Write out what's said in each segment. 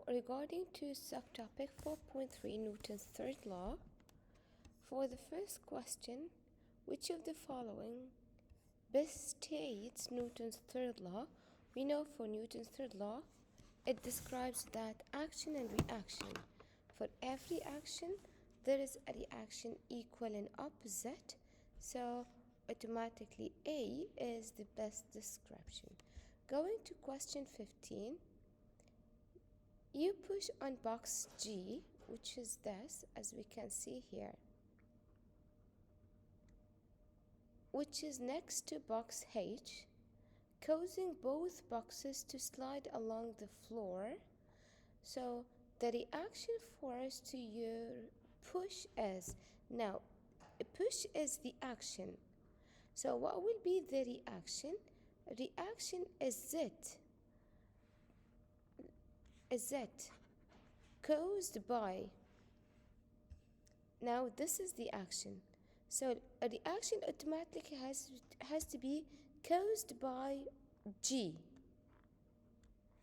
Regarding to subtopic 4.3 Newton's third law, for the first question, which of the following best states Newton's third law? We know for Newton's third law, it describes that action and reaction. For every action, there is a reaction equal and opposite, so automatically A is the best description. Going to question 15, you push on box G, which is this, as we can see here, which is next to box H, causing both boxes to slide along the floor. So the reaction force to your push is, now push is the action. So what will be the reaction? Reaction is Z caused by, now this is the action. So a reaction automatically has to be caused by G.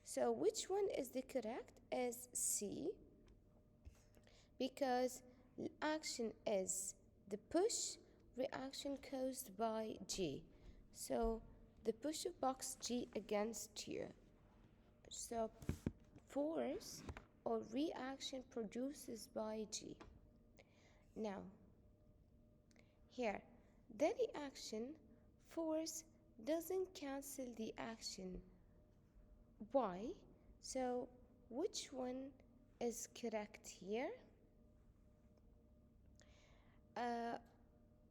So which one is the correct? Is C, because action is the push, reaction caused by G. So the push of box G against you. So force or reaction produces by G. Now here, the reaction force doesn't cancel the action. Why? So which one is correct here?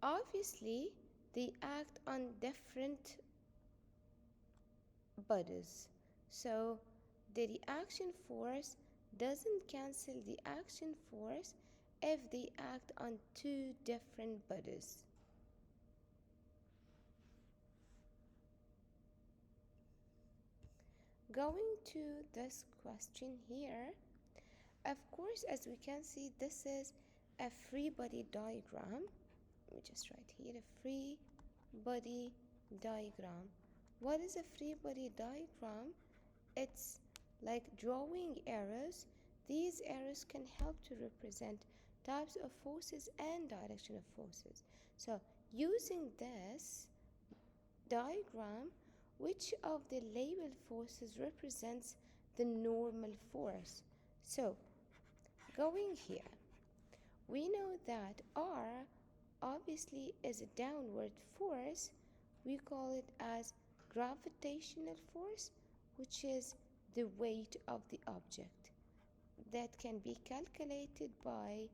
Obviously, they act on different bodies. So the reaction force doesn't cancel the action force if they act on two different bodies. Going to this question here, of course, as we can see, this is a free body diagram. Let me just write here a free body diagram. What is a free body diagram? It's like drawing arrows. These arrows can help to represent types of forces and direction of forces. So using this diagram, which of the labeled forces represents the normal force? So going here, we know that R obviously is a downward force. We call it as gravitational force, which is the weight of the object. That can be calculated by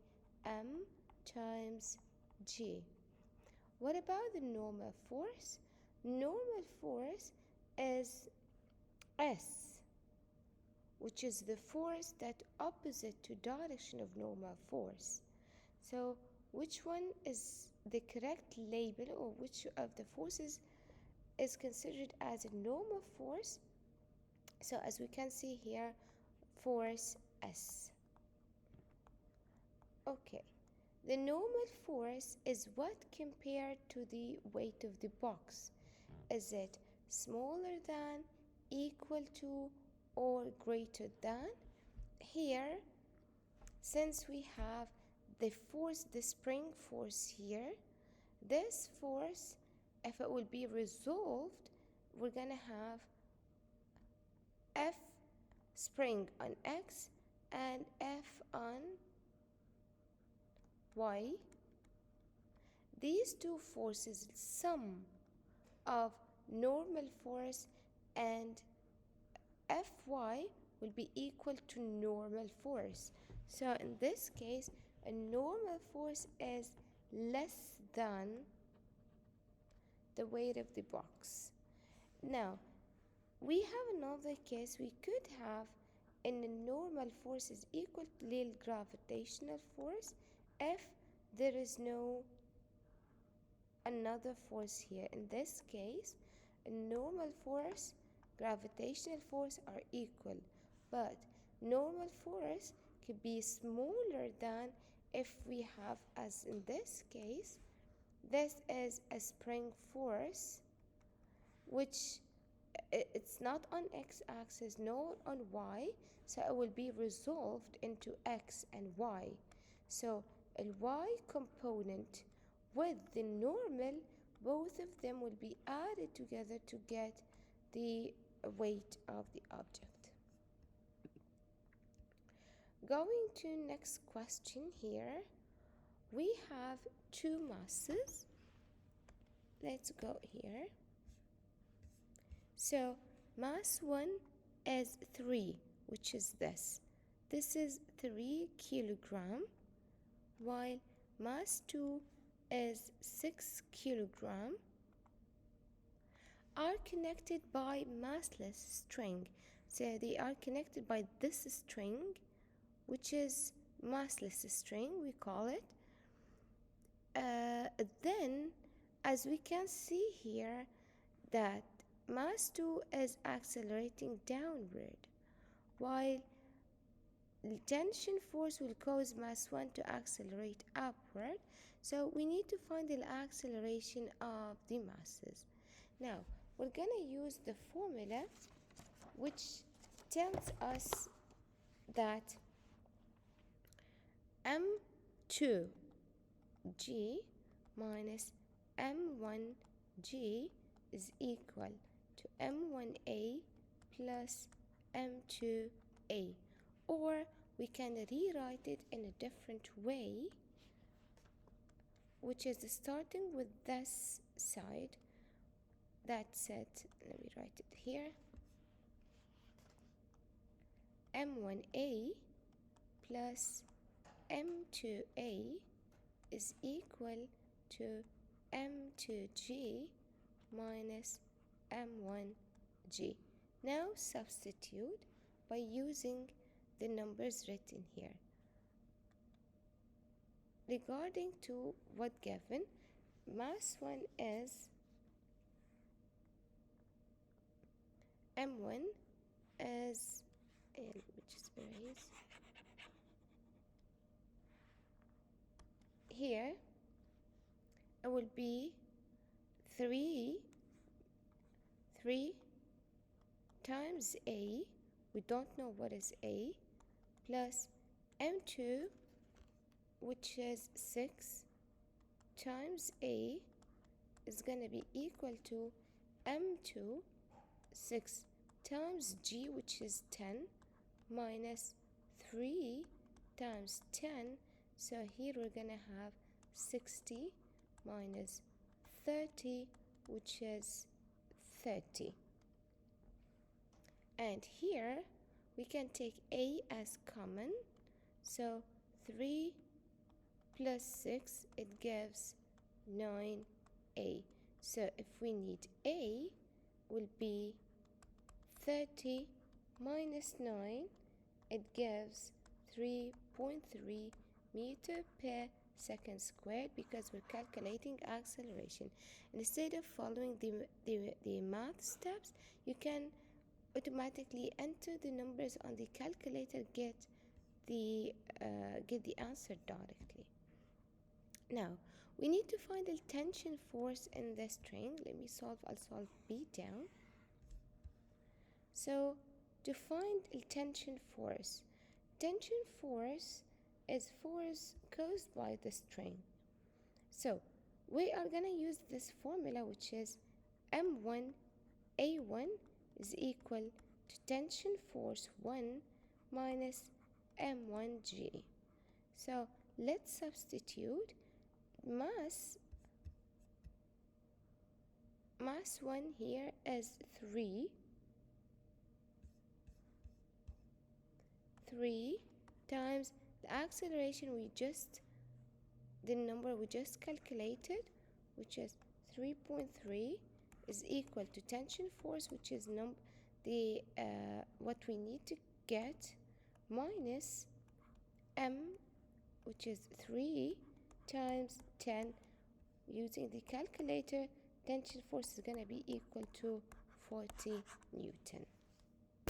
M times G. What about the normal force? Normal force is S, which is the force that opposite to direction of normal force. So which one is the correct label, or which of the forces is considered as a normal force? So as we can see here, force S. Okay, the normal force is what compared to the weight of the box? Is it smaller than, equal to, or greater than? Here, since we have the force, the spring force here, this force, if it will be resolved, we're gonna have F spring on X and F on Y. These two forces, sum of normal force and Fy will be equal to normal force. So in this case, a normal force is less than the weight of the box. Now, we have another case. We could have in the normal force is equal to little gravitational force if there is no another force here. In this case, a normal force, gravitational force are equal, but normal force could be smaller than if we have, as in this case, this is a spring force, which it's not on x-axis nor on y, so it will be resolved into x and y. So a y component with the normal, both of them will be added together to get the weight of the object. Going to next question here, we have two masses. Let's go here. So mass 1 is 3, which is this. This is 3 kilogram, while mass 2 is 6 kilogram, are connected by massless string. So they are connected by this string, which is massless string, we call it. Then, as we can see here, that mass 2 is accelerating downward, while the tension force will cause mass 1 to accelerate upward. So we need to find the acceleration of the masses. Now, we're going to use the formula which tells us that m2g minus m1g is equal to m1a plus m2a, or we can rewrite it in a different way, which is starting with this side. That's it. Let me write it here. m1a plus m2a is equal to m2g minus m1g. Now substitute by using the numbers written here. Regarding to what given, mass 1 is m1 is, let me just erase here, it will be 3 times a, we don't know what is a, plus m2, which is 6 times a, is going to be equal to m2, 6 times g, which is 10, minus 3 times 10. So here we're going to have 60 minus 30, which is 30. And here we can take a as common. So 3 plus 6, it gives 9a. So if we need a, will be 30 minus 9, it gives 3.3 meter per second squared, because we're calculating acceleration. Instead of following the math steps, you can automatically enter the numbers on the calculator, get the answer directly. Now we need to find the tension force in the string. I'll solve B down. So to find the tension force is force caused by the string. So we are going to use this formula, which is m1a1 is equal to tension force 1 minus m1g. So let's substitute. Mass 1 here is 3 times the acceleration the number we just calculated, which is 3.3, is equal to tension force, which is what we need to get, minus m, which is 3 times 10. Using the calculator, tension force is going to be equal to 40 Newton.